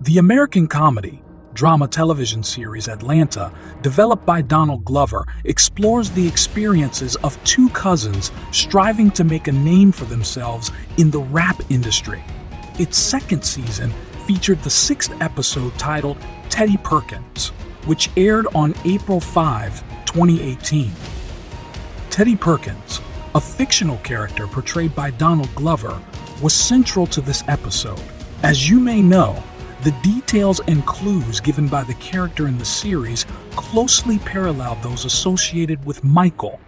The American comedy, drama television series Atlanta, developed by Donald Glover, explores the experiences of two cousins striving to make a name for themselves in the rap industry. Its second season featured the sixth episode titled Teddy Perkins, which aired on April 5, 2018. Teddy Perkins, a fictional character portrayed by Donald Glover, was central to this episode. As you may know, the details and clues given by the character in the series closely paralleled those associated with Michael.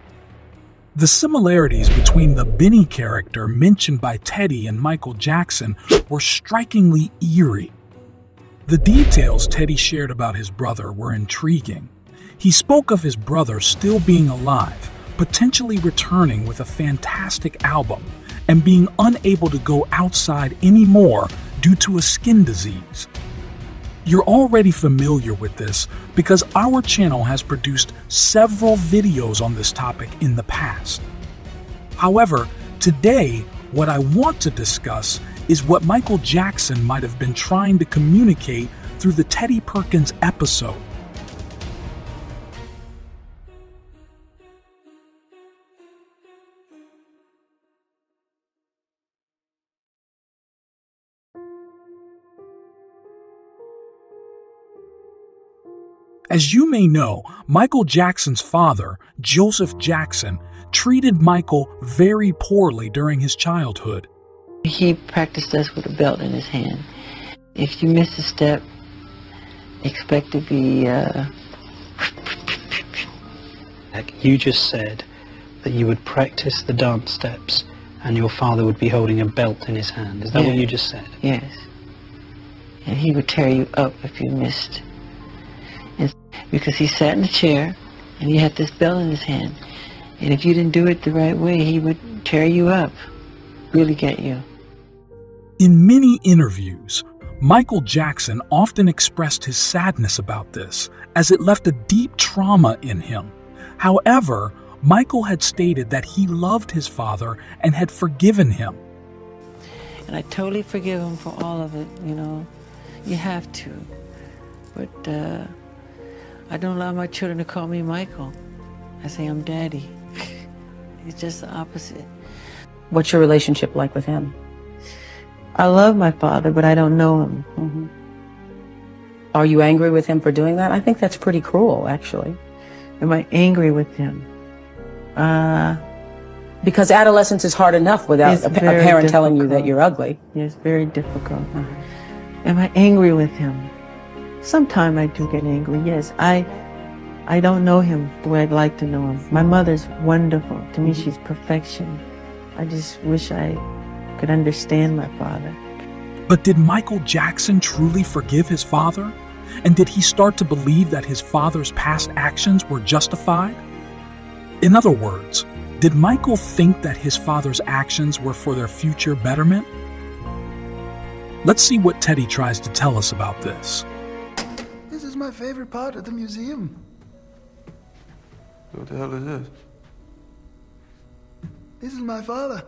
The similarities between the Benny character mentioned by Teddy and Michael Jackson were strikingly eerie. The details Teddy shared about his brother were intriguing. He spoke of his brother still being alive, potentially returning with a fantastic album, and being unable to go outside anymore due to a skin disease. You're already familiar with this because our channel has produced several videos on this topic in the past. However, today, what I want to discuss is what Michael Jackson might have been trying to communicate through the Teddy Perkins episode. As you may know, Michael Jackson's father, Joseph Jackson, treated Michael very poorly during his childhood. He practiced us with a belt in his hand. If you miss a step, expect to be, Like you just said that you would practice the dance steps and your father would be holding a belt in his hand. Is that what you just said? Yes. And he would tear you up if you missed. Because he sat in the chair and he had this belt in his hand. And if you didn't do it the right way, he would tear you up, really get you. In many interviews, Michael Jackson often expressed his sadness about this, as it left a deep trauma in him. However, Michael had stated that he loved his father and had forgiven him. And I totally forgive him for all of it, you know. You have to. But I don't allow my children to call me Michael. I say I'm Daddy. It's just the opposite. What's your relationship like with him? I love my father, but I don't know him. Mm-hmm. Are you angry with him for doing that? I think that's pretty cruel, actually. Am I angry with him? Because adolescence is hard enough without a parent telling you that you're ugly. It's very difficult. Am I angry with him? Sometimes I do get angry, yes. I don't know him the way I'd like to know him. My mother's wonderful. To me, she's perfection. I just wish I could understand my father. But did Michael Jackson truly forgive his father? And did he start to believe that his father's past actions were justified? In other words, did Michael think that his father's actions were for their future betterment? Let's see what Teddy tries to tell us about this. This is my favorite part of the museum. What the hell is this? This is my father.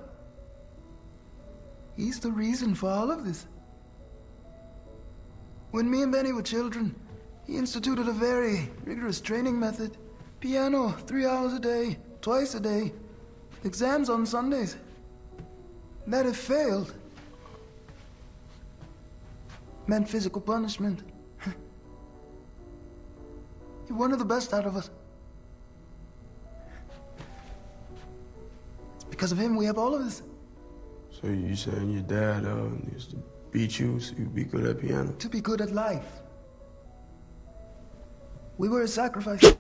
He's the reason for all of this. When me and Benny were children, he instituted a very rigorous training method. Piano 3 hours a day, twice a day. Exams on Sundays. That if failed meant physical punishment. He wanted the best out of us. It's because of him we have all of this. So you saying your dad used to beat you so you'd be good at piano? To be good at life. We were a sacrifice.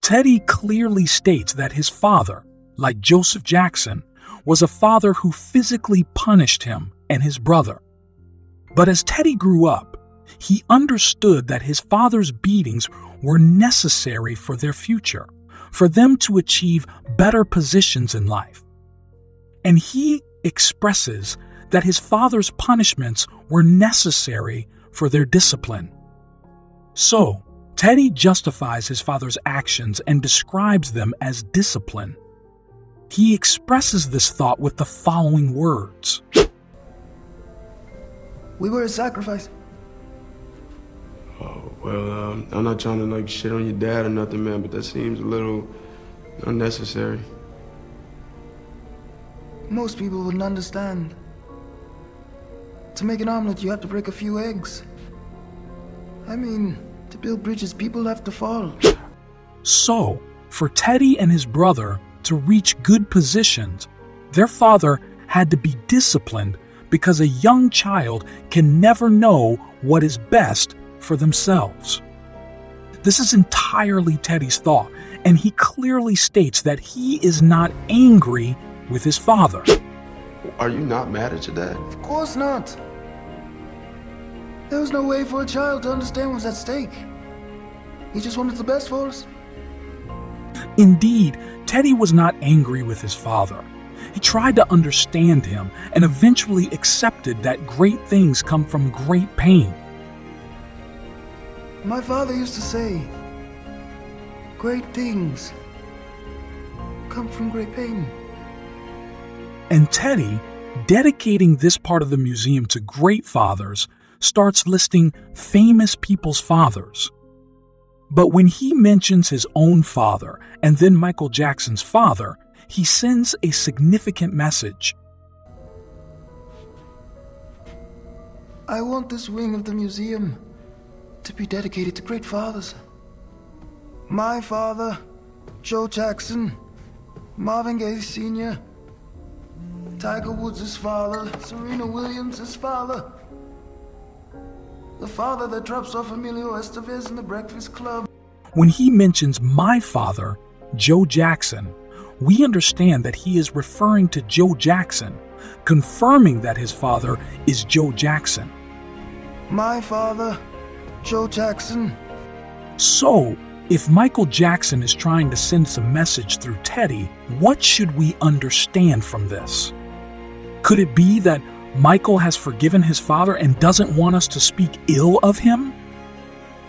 Teddy clearly states that his father, like Joseph Jackson, was a father who physically punished him and his brother. But as Teddy grew up, he understood that his father's beatings were necessary for their future, for them to achieve better positions in life. And he expresses that his father's punishments were necessary for their discipline. So, Teddy justifies his father's actions and describes them as discipline. He expresses this thought with the following words. We were a sacrifice. Well, I'm not trying to like shit on your dad or nothing, man, but that seems a little unnecessary. Most people wouldn't understand. To make an omelet, you have to break a few eggs. I mean, to build bridges, people have to fall. So, for Teddy and his brother to reach good positions, their father had to be disciplined because a young child can never know what is best for themselves. This is entirely Teddy's thought, and he clearly states that he is not angry with his father. Are you not mad at your dad? Of course not. There was no way for a child to understand what was at stake. He just wanted the best for us. Indeed, Teddy was not angry with his father. He tried to understand him and eventually accepted that great things come from great pain. My father used to say, great things come from great pain. And Teddy, dedicating this part of the museum to great fathers, starts listing famous people's fathers. But when he mentions his own father and then Michael Jackson's father, he sends a significant message. I want this wing of the museum to be dedicated to great fathers. My father, Joe Jackson, Marvin Gaye Sr., Tiger Woods' father, Serena Williams' father, the father that drops off Emilio Estevez in the Breakfast Club. When he mentions my father, Joe Jackson, we understand that he is referring to Joe Jackson, confirming that his father is Joe Jackson. My father, Joe Jackson. So, if Michael Jackson is trying to send some message through Teddy, what should we understand from this? Could it be that Michael has forgiven his father and doesn't want us to speak ill of him?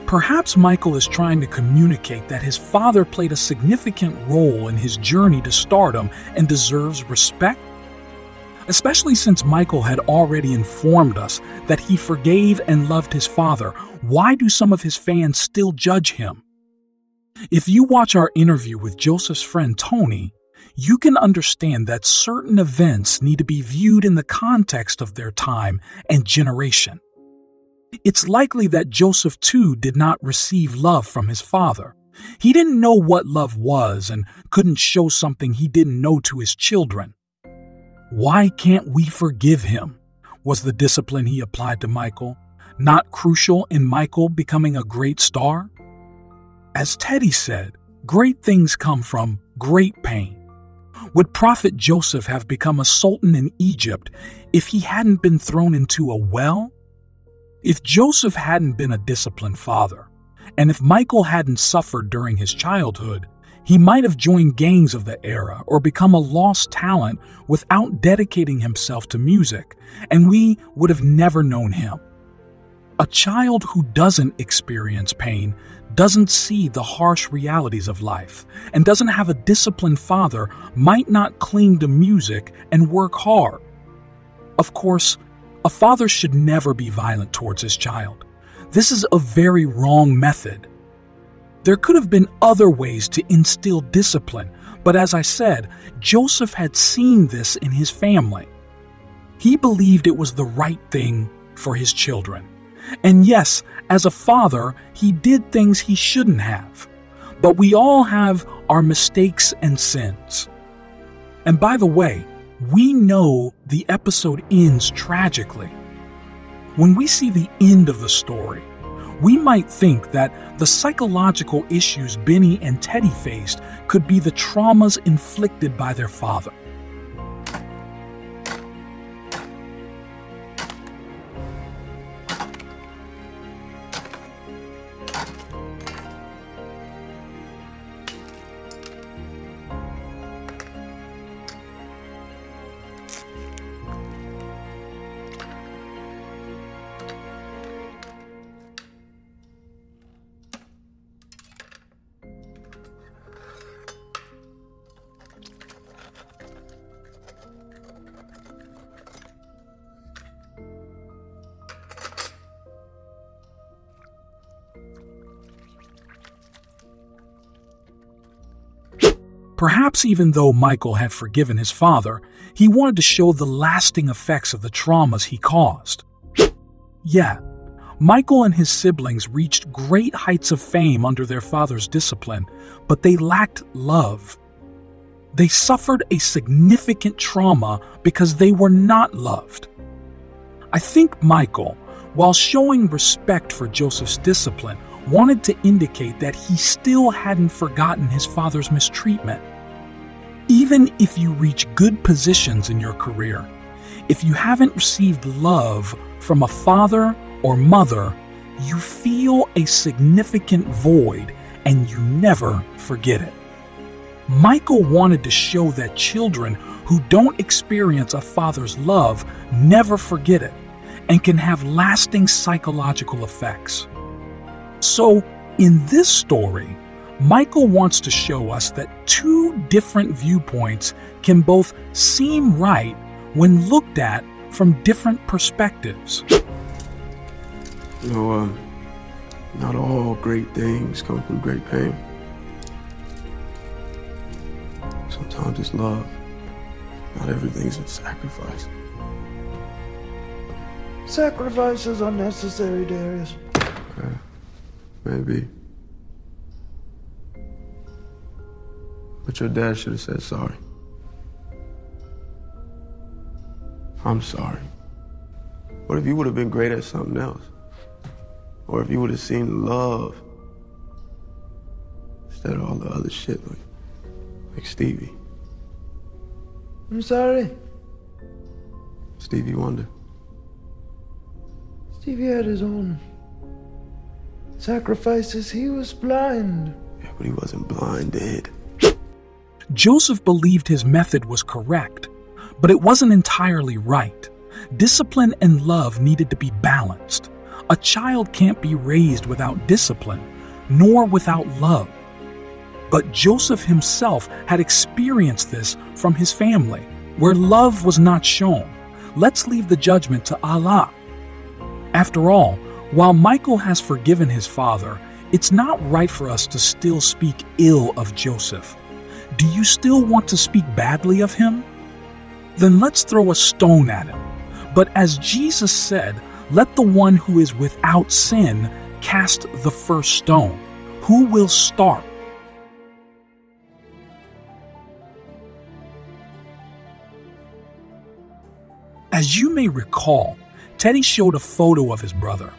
Perhaps Michael is trying to communicate that his father played a significant role in his journey to stardom and deserves respect? Especially since Michael had already informed us that he forgave and loved his father, why do some of his fans still judge him? If you watch our interview with Joseph's friend Tony, you can understand that certain events need to be viewed in the context of their time and generation. It's likely that Joseph too did not receive love from his father. He didn't know what love was and couldn't show something he didn't know to his children. Why can't we forgive him? Was the discipline he applied to Michael not crucial in Michael becoming a great star? As Teddy said, great things come from great pain. Would Prophet Joseph have become a sultan in Egypt if he hadn't been thrown into a well? If Joseph hadn't been a disciplined father, and if Michael hadn't suffered during his childhood, he might have joined gangs of the era or become a lost talent without dedicating himself to music, and we would have never known him. A child who doesn't experience pain doesn't see the harsh realities of life and doesn't have a disciplined father might not cling to music and work hard. Of course, a father should never be violent towards his child. This is a very wrong method. There could have been other ways to instill discipline, but as I said, Joseph had seen this in his family. He believed it was the right thing for his children. And yes, as a father, he did things he shouldn't have. But we all have our mistakes and sins. And by the way, we know the episode ends tragically. When we see the end of the story, we might think that the psychological issues Benny and Teddy faced could be the traumas inflicted by their father. Perhaps even though Michael had forgiven his father, he wanted to show the lasting effects of the traumas he caused. Yeah, Michael and his siblings reached great heights of fame under their father's discipline, but they lacked love. They suffered a significant trauma because they were not loved. I think Michael, while showing respect for Joseph's discipline, wanted to indicate that he still hadn't forgotten his father's mistreatment. Even if you reach good positions in your career, if you haven't received love from a father or mother, you feel a significant void and you never forget it. Michael wanted to show that children who don't experience a father's love never forget it and can have lasting psychological effects. So, in this story, Michael wants to show us that two different viewpoints can both seem right when looked at from different perspectives. You know, not all great things come from great pain. Sometimes it's love. Not everything's a sacrifice. Sacrifices are necessary, Darius. Okay. Maybe. But your dad should have said sorry. I'm sorry. What if you would have been great at something else? Or if you would have seen love instead of all the other shit like Stevie. I'm sorry. Stevie Wonder. Stevie had his own sacrifices. He was blind. Yeah, but he wasn't blinded. Joseph believed his method was correct, but it wasn't entirely right. Discipline and love needed to be balanced. A child can't be raised without discipline, nor without love. But Joseph himself had experienced this from his family, where love was not shown. Let's leave the judgment to Allah. After all, while Michael has forgiven his father, it's not right for us to still speak ill of Joseph. Do you still want to speak badly of him? Then let's throw a stone at him. But as Jesus said, let the one who is without sin cast the first stone. Who will start? As you may recall, Teddy showed a photo of his brother,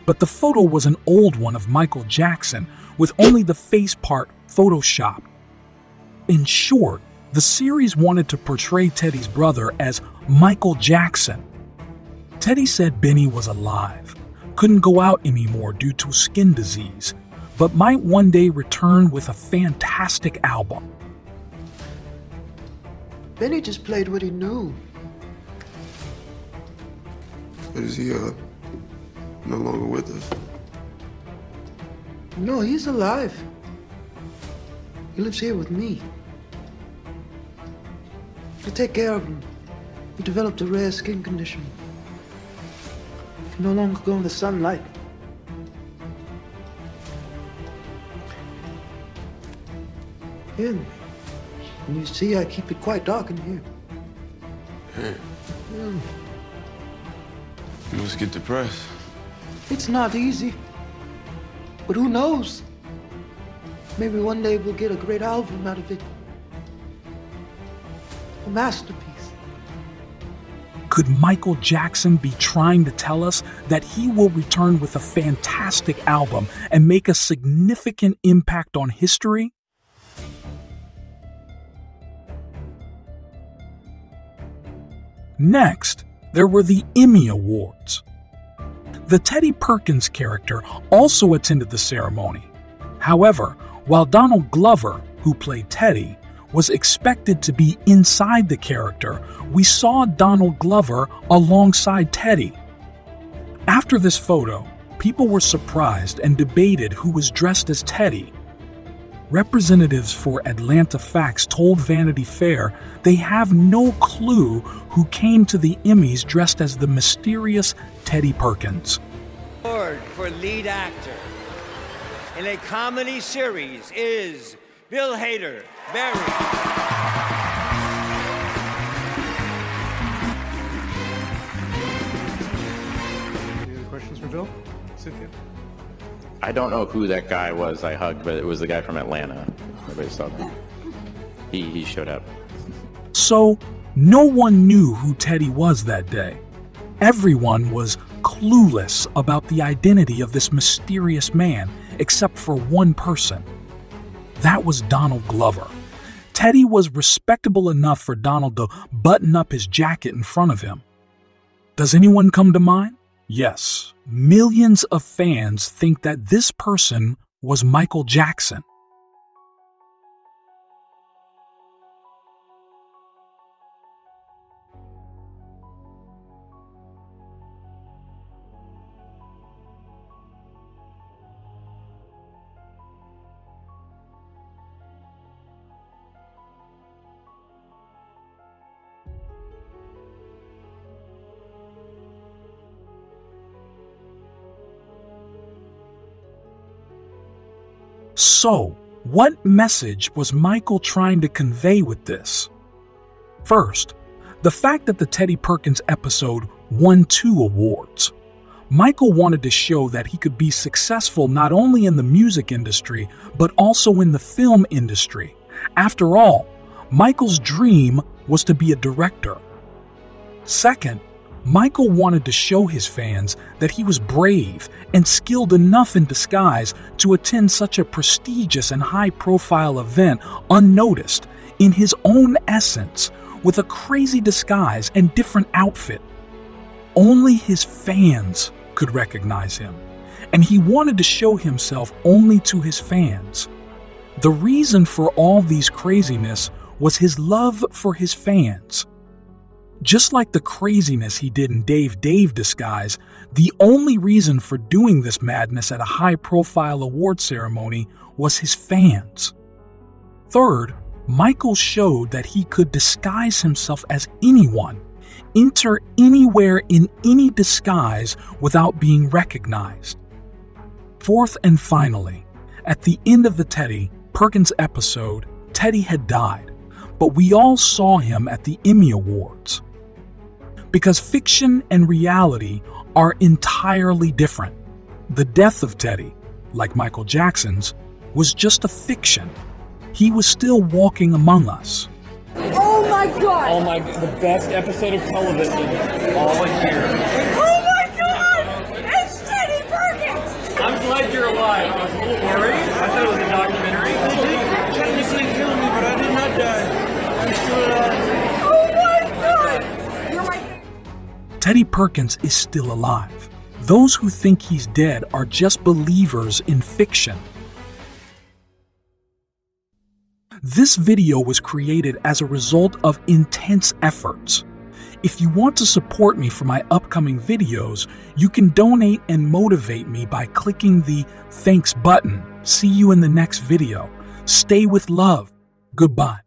but the photo was an old one of Michael Jackson with only the face part photoshopped. In short, the series wanted to portray Teddy's brother as Michael Jackson. Teddy said Benny was alive, couldn't go out anymore due to skin disease, but might one day return with a fantastic album. Benny just played what he knew. But is he, no longer with us? No, he's alive. He lives here with me. I take care of him. He developed a rare skin condition. He can no longer go in the sunlight. Here, and you see, I keep it quite dark in here. Hey. Yeah. You must get depressed. It's not easy. But who knows? Maybe one day we'll get a great album out of it. A masterpiece. Could Michael Jackson be trying to tell us that he will return with a fantastic album and make a significant impact on history? Next, there were the Emy Awards. The Teddy Perkins character also attended the ceremony. However, while Donald Glover, who played Teddy, was expected to be inside the character, we saw Donald Glover alongside Teddy. After this photo, people were surprised and debated who was dressed as Teddy. Representatives for Atlanta Facts told Vanity Fair they have no clue who came to the Emmys dressed as the mysterious Teddy Perkins. Award for lead actor in a comedy series is Bill Hader. Very. Any other questions for Bill? Cynthia? I don't know who that guy was I hugged, but it was the guy from Atlanta. Everybody saw that. He showed up. So, no one knew who Teddy was that day. Everyone was clueless about the identity of this mysterious man, except for one person. That was Donald Glover. Teddy was respectable enough for Donald to button up his jacket in front of him. Does anyone come to mind? Yes, millions of fans think that this person was Michael Jackson. So, what message was Michael trying to convey with this? First, the fact that the Teddy Perkins episode won 2 awards. Michael wanted to show that he could be successful not only in the music industry, but also in the film industry. After all, Michael's dream was to be a director. Second, Michael wanted to show his fans that he was brave and skilled enough in disguise to attend such a prestigious and high-profile event unnoticed in his own essence with a crazy disguise and different outfit. Only his fans could recognize him, and he wanted to show himself only to his fans. The reason for all these craziness was his love for his fans. Just like the craziness he did in Dave disguise, the only reason for doing this madness at a high-profile award ceremony was his fans. Third, Michael showed that he could disguise himself as anyone, enter anywhere in any disguise without being recognized. Fourth and finally, at the end of the Teddy Perkins episode, Teddy had died, but we all saw him at the Emy Awards. Because fiction and reality are entirely different. The death of Teddy, like Michael Jackson's, was just a fiction. He was still walking among us. Oh my God! Oh my, the best episode of television all year. Oh my God! It's Teddy Perkins! I'm glad you're alive. I was a little worried. I thought it was a documentary. They technically killed me, but I did not die. I'm still alive. Oh my God! You're my... Teddy Perkins is still alive. Those who think he's dead are just believers in fiction. This video was created as a result of intense efforts. If you want to support me for my upcoming videos, you can donate and motivate me by clicking the thanks button. See you in the next video. Stay with love. Goodbye.